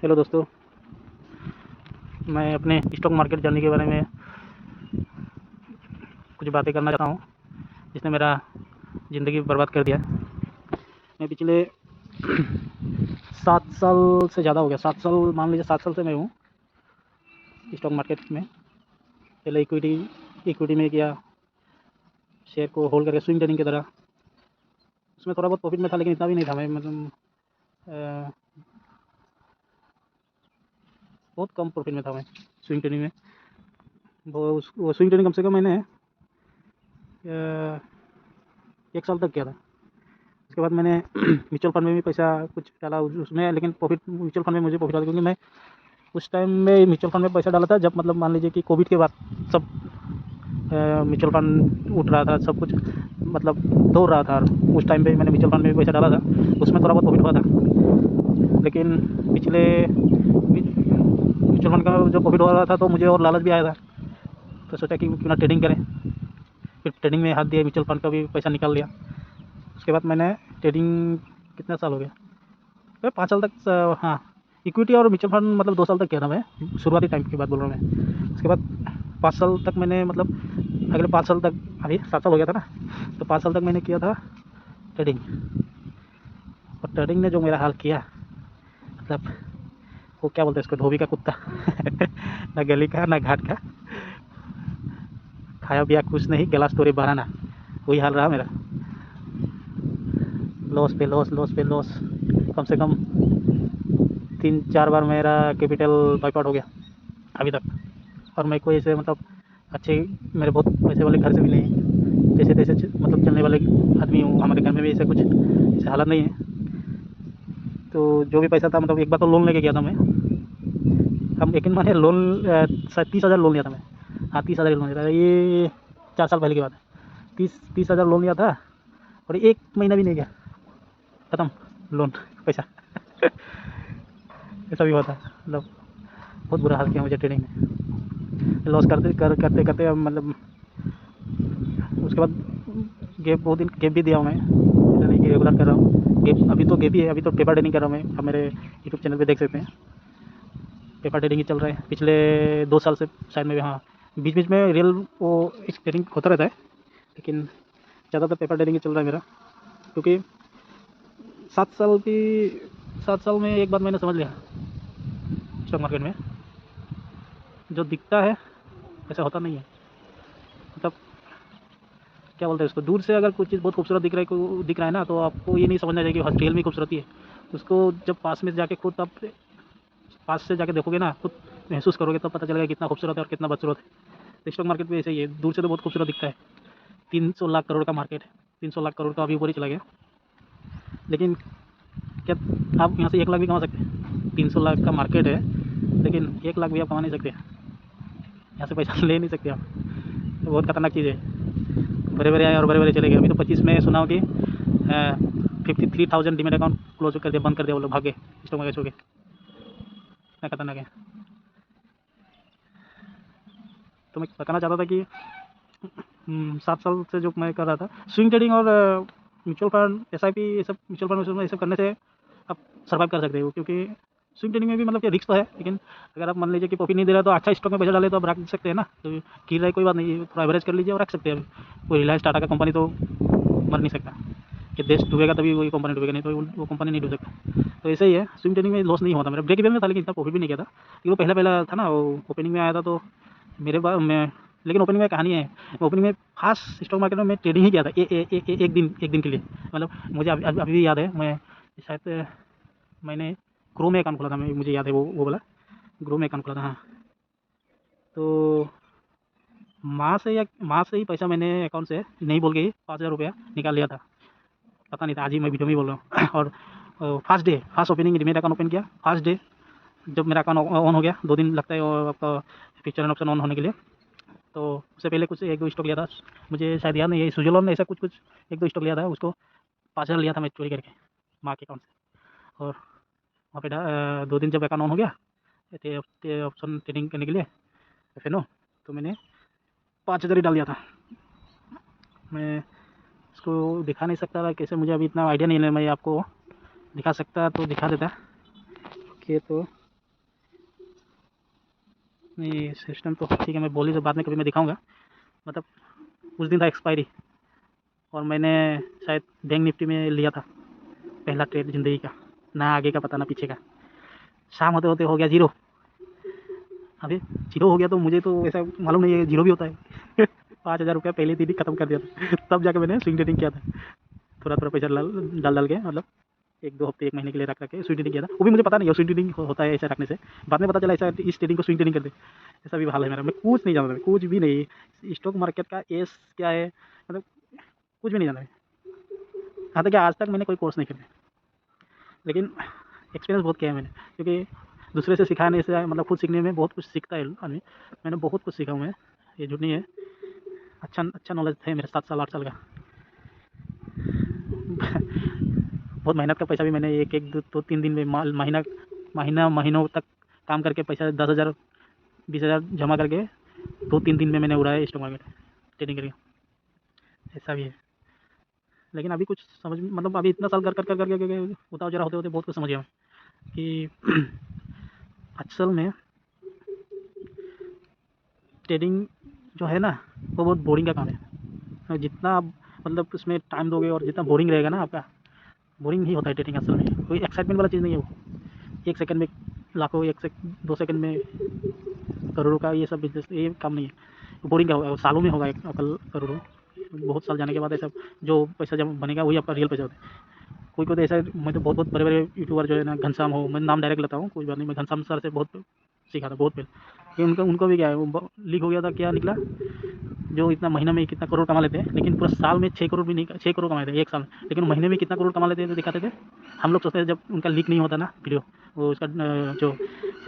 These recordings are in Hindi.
हेलो दोस्तों, मैं अपने स्टॉक मार्केट जर्नी के बारे में कुछ बातें करना चाहता हूँ, जिसने मेरा ज़िंदगी बर्बाद कर दिया। मैं पिछले 7 साल से ज़्यादा हो गया, 7 साल मान लीजिए, 7 साल से मैं हूँ स्टॉक मार्केट में। पहले इक्विटी में किया, शेयर को होल्ड करके स्विंग ट्रेडिंग की तरह। उसमें थोड़ा बहुत प्रॉफिट में था, लेकिन इतना भी नहीं था। मैं मतलब बहुत कम प्रॉफिट में था मैं स्विंग ट्रेडिंग में। वो स्विंग ट्रेडिंग कम से कम मैंने 1 साल तक किया था। उसके बाद मैंने म्यूचुअल फंड में भी पैसा कुछ डाला उसमें, लेकिन प्रॉफिट म्यूचुअल फंड में मुझे प्रॉफिट आता, क्योंकि मैं उस टाइम में म्यूचुअल फंड में पैसा डाला था जब मतलब मान लीजिए कि कोविड के बाद सब म्यूचुअल फंड उठ रहा था, सब कुछ मतलब दौड़ रहा था। उस टाइम पे मैंने म्यूचुअल फंड में भी पैसा डाला था, उसमें थोड़ा बहुत प्रॉफिट हुआ था। लेकिन पिछले म्यूचुअल फंड का जो प्रॉफिट हो रहा था, तो मुझे और लालच भी आया था, तो सोचा कि क्यों ना ट्रेडिंग करें। फिर ट्रेडिंग में हाथ दिया, म्यूचुअल फंड का भी पैसा निकाल लिया। उसके बाद मैंने ट्रेडिंग कितना साल हो गया, 5 साल तक, हाँ, इक्विटी और म्यूचुअल फंड मतलब 2 साल तक किया था मैं, शुरुआती टाइम की बात बोल रहा हूँ मैं। उसके बाद 5 साल तक मैंने मतलब अगले 5 साल तक, अभी 7 साल हो गया था ना, तो 5 साल तक मैंने किया था ट्रेडिंग। और ट्रेडिंग ने जो मेरा हाल किया, मतलब वो क्या बोलते हैं इसको, धोबी का कुत्ता ना गली का ना घाट का, खाया पिया कुछ नहीं, गिलास तोड़े बहाना, वही हाल रहा मेरा। लॉस पे लॉस, लॉस पे लॉस, कम से कम 3-4 बार मेरा कैपिटल वाइप आउट हो गया अभी तक। और मैं कोई ऐसे मतलब अच्छे, मेरे बहुत पैसे वाले घर से भी नहीं, जैसे तैसे मतलब चलने वाले आदमी हूँ। हमारे घर में भी ऐसा कुछ ऐसे हालत नहीं है। तो जो भी पैसा था, मतलब एक बार तो लोन लेके गया था मैं। हम यकीन मानिए, लोन शायद 30,000 लोन लिया था मैं। हाँ, 30,000 लोन लिया था, ये 4 साल पहले की बात है। 30,000 लोन लिया था, और 1 महीना भी नहीं गया, ख़त्म लोन पैसा ऐसा भी हुआ था। मतलब बहुत बुरा हाल किया मुझे ट्रेडिंग में। लॉस करते करते मतलब उसके बाद गैप, बहुत दिन गैप भी दिया हूँ मैं, ऐसा नहीं कि रेगुलर कर रहा हूँ। गैप अभी तो गैप ही है, अभी तो पेपर ट्रेडिंग कर रहा हूँ मैं। आप मेरे यूट्यूब चैनल पे देख सकते हैं, पेपर ट्रेडिंग ही चल रहा है पिछले 2 साल से शायद में भी। हाँ, बीच बीच में रियल वो एक ट्रेडिंग होता रहता है, लेकिन ज़्यादातर पेपर ट्रेडिंग ही चल रहा है मेरा। क्योंकि 7 साल की 7 साल में एक बात मैंने समझ लिया, स्टॉक मार्केट में जो दिखता है ऐसा होता नहीं है। मतलब क्या बोलते हैं उसको, दूर से अगर कुछ चीज़ बहुत खूबसूरत दिख रहा है ना, तो आपको ये नहीं समझना चाहिए कि रियल में खूबसूरती है। उसको जब पास में जाके खुद आप पास से जाके देखोगे ना, खुद महसूस करोगे, तब पता चलेगा कितना खूबसूरत है और कितना बदसूरत है। तो स्टॉक मार्केट भी ऐसे ही है, दूर से तो बहुत खूबसूरत दिखता है। 300 लाख करोड़ का मार्केट है, 300 लाख करोड़ का अभी ऊपर ही चला गया। लेकिन क्या आप यहाँ से 1 लाख भी कमा सकते हैं? 300 लाख का मार्केट है, लेकिन 1 लाख भी आप कमा नहीं सकते, यहाँ से पैसा ले नहीं सकते आप। तो बहुत खतरनाक चीज़ है। बड़े बड़े आए और बड़े बड़े चले गए। अभी तो 25 में सुना हो कि 53,000 डीमेट अकाउंट क्लोज कर दिया, बंद कर दिया, वो लोग भागे स्टॉक मार्केट छोड़ के। इतना खतरनाक है। तो मैं बताना चाहता था कि 7 साल से जो मैं कर रहा था स्विंग ट्रेडिंग और म्यूचुअल फंड, SIP, ये सब म्यूचुअल फंड में ये सब करने से आप सर्वाइव कर सकते हो। क्योंकि स्विंग ट्रेडिंग में भी मतलब कि रिस्क तो है, लेकिन अगर आप मान लीजिए कि प्रॉफिट नहीं दे रहा, तो अच्छा स्टॉक में पैसा डाले तो आप रख सकते हैं ना। तो गिर रहा है कोई बात नहीं, थोड़ा एवरेज कर लीजिए और रख सकते हैं। कोई रिलायंस टाटा का कंपनी तो मर नहीं सकता, कि देश डूबेगा तभी वही कंपनी डूबेगा, नहीं तो वो कंपनी नहीं डूब सकता। तो ऐसे ही है, स्विंग ट्रेडिंग में लॉस नहीं हुआ था मेरा। ब्रेक इवन में था, लेकिन इतना प्रॉफिट भी नहीं किया था, क्योंकि वो पहला पहला था ना, वो ओपनिंग में आया था। तो मेरे पास मैं, लेकिन ओपनिंग में कहानी है, ओपनिंग में फास्ट स्टॉक मार्केट में मैं ट्रेडिंग ही किया था, एक दिन के लिए। मतलब मुझे अभी भी याद है, मैं शायद मैंने ग्रो में अकाउंट खोला था, मैं, मुझे याद है वो वाला ग्रो में अकाउंट खोला था। हाँ, तो माँ से ही पैसा मैंने अकाउंट से नहीं बोल के ही 5,000 रुपया निकाल लिया था। पता नहीं था, आज ही मैं वीडियो में ही बोल रहा हूँ और first opening demat account open किया, फर्स्ट डे जब मेरा अकाउंट ऑन हो गया। 2 दिन लगता है आपका फ्यूचर एंड ऑप्शन ऑन होने के लिए। तो उससे पहले कुछ 1-2 स्टॉक लिया था, मुझे शायद याद नहीं है, स्विट्ज़रलैंड में ऐसा कुछ 1-2 स्टॉक लिया था, उसको 5,000 लिया था मैं चोरी करके माँ के अकाउंट से। और वहाँ पे 2 दिन जब अकाउंट ऑन हो गया थे ऑप्शन ट्रेडिंग करने के लिए, FNO, तो मैंने 5,000 ही डाल दिया था। मैं इसको दिखा नहीं सकता था कैसे, मुझे अभी इतना आइडिया नहीं है। मैं आपको दिखा सकता तो दिखा देता कि, तो ये सिस्टम तो ठीक है, मैं बोली तो बाद में कभी मैं दिखाऊंगा। मतलब उस दिन था एक्सपायरी, और मैंने शायद बैंक निफ्टी में लिया था पहला ट्रेड ज़िंदगी का, ना आगे का पता ना पीछे का। शाम होते होते हो गया जीरो। अभी जीरो हो गया तो मुझे तो ऐसा मालूम नहीं है जीरो भी होता है। 5,000 रुपया पहले दिन ही खत्म कर दिया था। तब जाके मैंने स्विंग ट्रेडिंग किया था, थोड़ा थोड़ा पैसा डाल डाल के, मतलब 1-2 हफ्ते 1 महीने के लिए रख रख के स्विंग ट्रेडिंग किया था। वो भी मुझे पता नहीं है स्विंग ट्रेडिंग होता है ऐसा रखने से। बाद में पता चला ऐसा इस ट्रेडिंग को स्विंग ट्रेडिंग कर दे। ऐसा भी हाल है मेरा, मैं कुछ नहीं जानता, कुछ भी नहीं। स्टॉक मार्केट का एस क्या है, मतलब कुछ भी नहीं जाना है। यहाँ तक कि आज तक मैंने कोई कोर्स नहीं किया, लेकिन एक्सपीरियंस बहुत किया है मैंने, क्योंकि दूसरे से सिखाने से, मतलब खुद सीखने में बहुत कुछ सीखता है आदमी। मैंने बहुत कुछ सीखा हूँ मैं, ये झूठ नहीं है। अच्छा अच्छा नॉलेज है मेरे 7 साल 8 साल का। बहुत मेहनत का पैसा भी मैंने एक एक दो 3 दिन में महीनों तक काम करके पैसा 10,000 20,000 जमा करके 2-3 दिन में मैंने उड़ाया स्टॉक मार्केट ट्रेडिंग करके। ऐसा भी है। लेकिन अभी कुछ समझ, मतलब अभी इतना साल कर उतार चढ़ाव होते होते बहुत कुछ समझ गया मैं कि असल में ट्रेडिंग जो है ना, वो बहुत बोरिंग का काम है। जितना आप मतलब उसमें टाइम दोगे और जितना बोरिंग रहेगा ना आपका, बोरिंग ही होता है ट्रेडिंग असल में। कोई एक्साइटमेंट वाला चीज़ नहीं है वो। 1 सेकंड में लाखों, 2 सेकंड में करोड़ों का ये सब बिजनेस, ये काम नहीं है। बोरिंग का होगा, सालों में होगा एक कल करोड़ों। बहुत साल जाने के बाद ऐसा जो पैसा जब बनेगा वही आपका रियल पैसा होता है। कोई कोई तो ऐसा, मैं तो बहुत बहुत बड़े बड़े यूट्यूबर जो है ना, घनश्याम हो, मैं नाम डायरेक्ट लेता हूँ, कोई बात नहीं, मैं घनश्याम सर से बहुत सीखा था बहुत पहले। कि उनका उनको भी क्या है, वो लीक हो गया था, क्या निकला, जो इतना महीना में कितना करोड़ कमा लेते हैं, लेकिन पूरा साल में 6 करोड़ भी नहीं, 6 करोड़ कमाए थे एक साल में, लेकिन महीने में कितना करोड़ कमा लेते हैं तो दिखाते थे। हम लोग सोचते थे जब उनका लीक नहीं होता ना वीडियो, वो उसका जो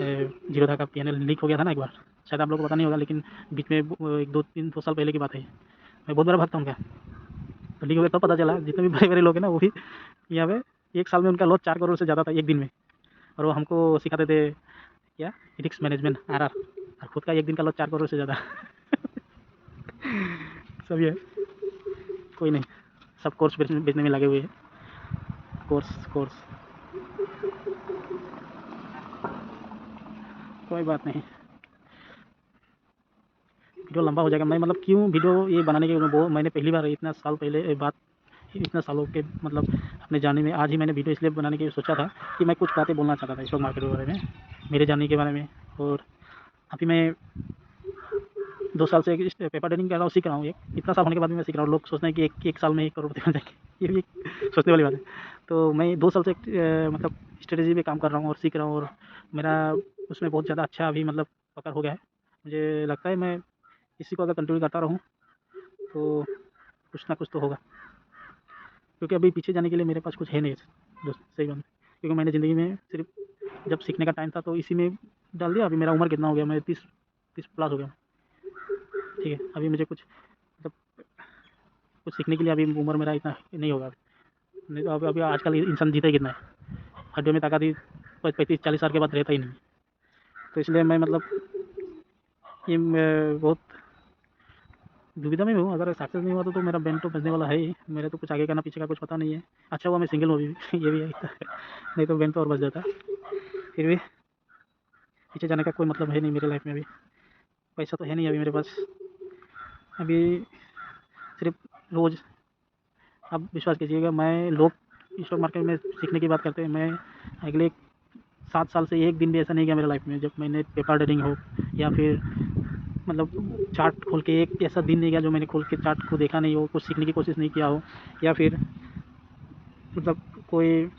जीरोधा का PNL लीक हो गया था ना एक बार, शायद आप लोग को पता नहीं होगा, लेकिन बीच में 1-2 साल पहले की बात है। मैं बहुत बड़ा भक्त हूँ उनका। तो लीक हो गया तब पता चला, जितने भी बड़े बड़े लोग हैं ना वो भी यहाँ पे एक साल में उनका लॉस 4 करोड़ से ज़्यादा था एक दिन में। और वो हमको सिखाते थे क्या, रिस्क मैनेजमेंट, RR, और खुद का एक दिन का लॉस 4 करोड़ से ज़्यादा। सब ये कोई नहीं, सब कोर्स बेचने में लगे हुए हैं। कोर्स कोई बात नहीं, वीडियो लंबा हो जाएगा। मैं मतलब क्यों वीडियो ये बनाने के, वो मैंने पहली बार इतना साल पहले बात, इतना सालों के मतलब अपने जाने में आज ही मैंने वीडियो इसलिए बनाने की सोचा था कि मैं कुछ बातें बोलना चाहता था स्टॉक मार्केट के बारे में, मेरे जानने के बारे में। और अभी मैं 2 साल से पेपर ट्रेडिंग कर रहा हूँ, सीख रहा हूँ। एक इतना साल होने के बाद भी मैं सीख रहा हूँ। लोग सोचते हैं कि एक साल में 1 करोड़पति बन जाएंगे, ये भी एक सोचने वाली बात है। तो मैं 2 साल से मतलब स्ट्रेटेजी पे काम कर रहा हूँ और सीख रहा हूँ, और मेरा उसमें बहुत ज़्यादा अच्छा अभी मतलब पकड़ हो गया है। मुझे लगता है मैं इसी को अगर कंटिन्यू करता रहूँ तो कुछ ना कुछ तो होगा, क्योंकि अभी पीछे जाने के लिए मेरे पास कुछ है नहीं दोस्त, सही बात है। क्योंकि मैंने ज़िंदगी में सिर्फ जब सीखने का टाइम था तो इसी में डाल दिया। अभी मेरा उम्र कितना हो गया, मैं 30 प्लस हो गया, ठीक है। अभी मुझे कुछ मतलब कुछ सीखने के लिए अभी उम्र मेरा इतना नहीं होगा। नहीं तो अभी आजकल इंसान जीता ही कितना है, हड्डियों में ताकत ही 35-40 साल के बाद रहता ही नहीं। तो इसलिए मैं मतलब ये बहुत दुविधा में हूँ। अगर सक्सेस नहीं हुआ तो मेरा बैंड तो बजने वाला है ही। मेरे तो कुछ आगे का ना पीछे का कुछ पता नहीं है। अच्छा हुआ मैं सिंगल हूँ अभी, ये भी है। नहीं तो बैंड तो और बज जाता। फिर भी पीछे जाने का कोई मतलब है नहीं मेरे लाइफ में। अभी पैसा तो है नहीं अभी मेरे पास। अभी सिर्फ रोज़, आप विश्वास कीजिएगा, मैं लोग स्टॉक मार्केट में सीखने की बात करते हैं, मैं अगले 7 साल से एक दिन भी ऐसा नहीं गया मेरे लाइफ में जब मैंने पेपर ट्रेडिंग हो या फिर मतलब चार्ट खोल के एक ऐसा दिन नहीं गया जो मैंने खोल के चार्ट को देखा नहीं हो, कुछ सीखने की कोशिश नहीं किया हो, या फिर मतलब कोई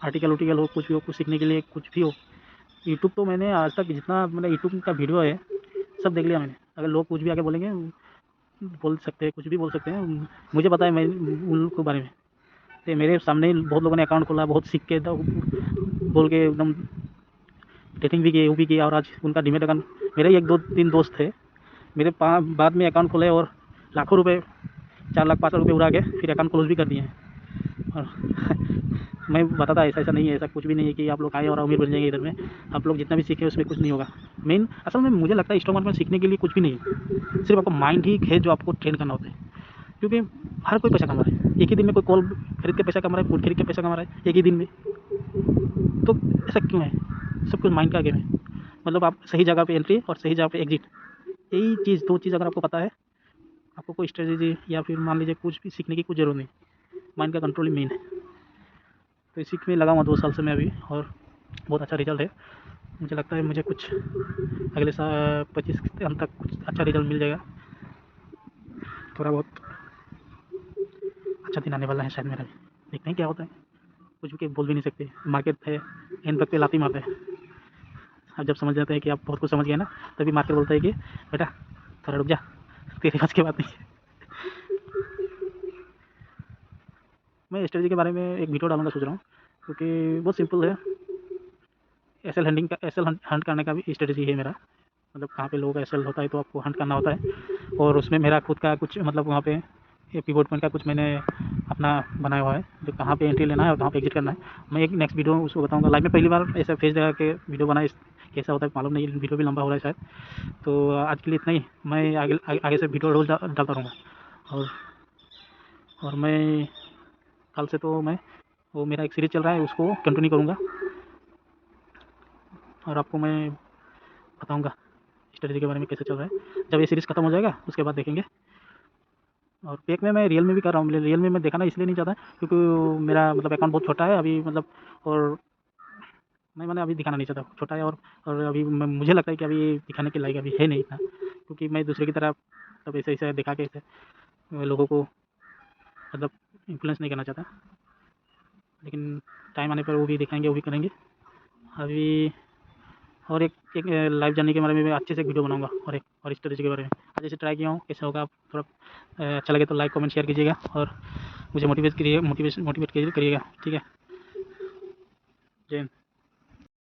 आर्टिकल हो, कुछ भी हो, कुछ सीखने के लिए कुछ भी हो। यूट्यूब तो मैंने आज तक जितना मतलब यूट्यूब का वीडियो है सब देख लिया मैंने। अगर लोग कुछ भी आके बोलेंगे, बोल सकते हैं, कुछ भी बोल सकते हैं, मुझे पता है मैं उन लोग के बारे में। तो मेरे सामने ही बहुत लोगों ने अकाउंट खोला, बहुत सीख के बोल के एकदम ट्रेडिंग भी की, वो भी किया, और आज उनका डीमेट अकाउंट, मेरे 1-2-3 दोस्त थे मेरे बाद में अकाउंट खोले और लाखों रुपए, 4 लाख 5 लाख रुपये उड़ा के फिर अकाउंट क्लोज भी कर दिए हैं। और मैं बताता ऐसा नहीं है, ऐसा कुछ भी नहीं है कि आप लोग आए और अमीर बन जाएंगे इधर में। आप लोग जितना भी सीखे उसमें कुछ नहीं होगा। मेन असल में मुझे लगता है स्टॉक मार्केट में सीखने के लिए कुछ भी नहीं है, सिर्फ आपको माइंड ही है जो आपको ट्रेन करना होता है। क्योंकि हर कोई पैसा कमा रहा है एक ही दिन में। कोई कॉल खरीद के पैसा कमा रहा है, फूड खरीद के पैसा कमा रहा है एक ही दिन में। तो ऐसा क्यों है? सब कुछ माइंड का गेम है। मतलब आप सही जगह पे एंट्री और सही जगह पे एग्जिट, यही चीज़, 2 चीज़ अगर आपको पता है, आपको कोई स्ट्रेटजी या फिर मान लीजिए कुछ भी सीखने की कुछ ज़रूरत नहीं, माइंड का कंट्रोल ही मेन है। तो इसी में लगा हुआ 2 साल से मैं अभी, और बहुत अच्छा रिजल्ट है। मुझे लगता है मुझे कुछ अगले साल 25 के अंत तक कुछ अच्छा रिजल्ट मिल जाएगा। थोड़ा बहुत अच्छा दिन आने वाला है शायद मेरा भी, देखते हैं क्या होता है। कुछ भी बोल भी नहीं सकते, मार्केट है एंड तक पे लात ही मारता है। अब जब समझ जाते हैं कि आप बहुत कुछ समझ गए ना, तभी मार्केट बोलता है कि बेटा थोड़ा रुक जा, तेरे बस की बात नहीं है। मैं स्ट्रेटजी के बारे में एक वीडियो डालूंगा सोच रहा हूँ, क्योंकि बहुत सिंपल है। एसएल हंटिंग का, एसएल हंट करने का भी स्ट्रेटजी है मेरा। मतलब कहाँ पे लोग एसएल होता है तो आपको हंट करना होता है, और उसमें मेरा खुद का कुछ मतलब वहाँ पे पिवट पॉइंट का कुछ मैंने अपना बनाया हुआ है, जो कहाँ पे एंट्री लेना है और कहाँ पे एग्जिट करना है। मैं एक नेक्स्ट वीडियो उसको बताऊंगा। लाइव में पहली बार ऐसा फेस लगा के वीडियो बनाए, कैसा होता है मालूम नहीं, वीडियो भी लंबा हो रहा है शायद। तो आज के लिए इतना ही। मैं आगे से वीडियो रोज डालता रहूँगा। और मैं कल से तो मैं, वो मेरा एक सीरीज़ चल रहा है उसको कंटिन्यू करूँगा, और आपको मैं बताऊँगा स्ट्रेटजी के बारे में कैसे चल रहा है। जब ये सीरीज़ खत्म हो जाएगा उसके बाद देखेंगे। और पेक में मैं रियल में भी कर रहा हूँ। रियल में मैं दिखाना इसलिए नहीं चाहता क्योंकि मेरा मतलब अकाउंट बहुत छोटा है अभी, मतलब, और मैंने अभी दिखाना नहीं चाहता, छोटा है। और अभी मुझे लगता है कि अभी दिखाने के लायक अभी है नहीं इतना, क्योंकि मैं दूसरे की तरह सब ऐसे ऐसे दिखा के ऐसे लोगों को मतलब इन्फ्लुएंस नहीं करना चाहता। लेकिन टाइम आने पर वो भी दिखाएंगे, वो भी करेंगे अभी। और एक लाइव जर्नी के बारे में मैं अच्छे से एक वीडियो बनाऊंगा, और स्ट्रेटजी के बारे में आज जैसे ट्राई किया हूँ, कैसे होगा। आप थोड़ा अच्छा लगे तो लाइक कमेंट शेयर कीजिएगा, और मुझे मोटिवेट करिएगा, ठीक है। जय हिंद।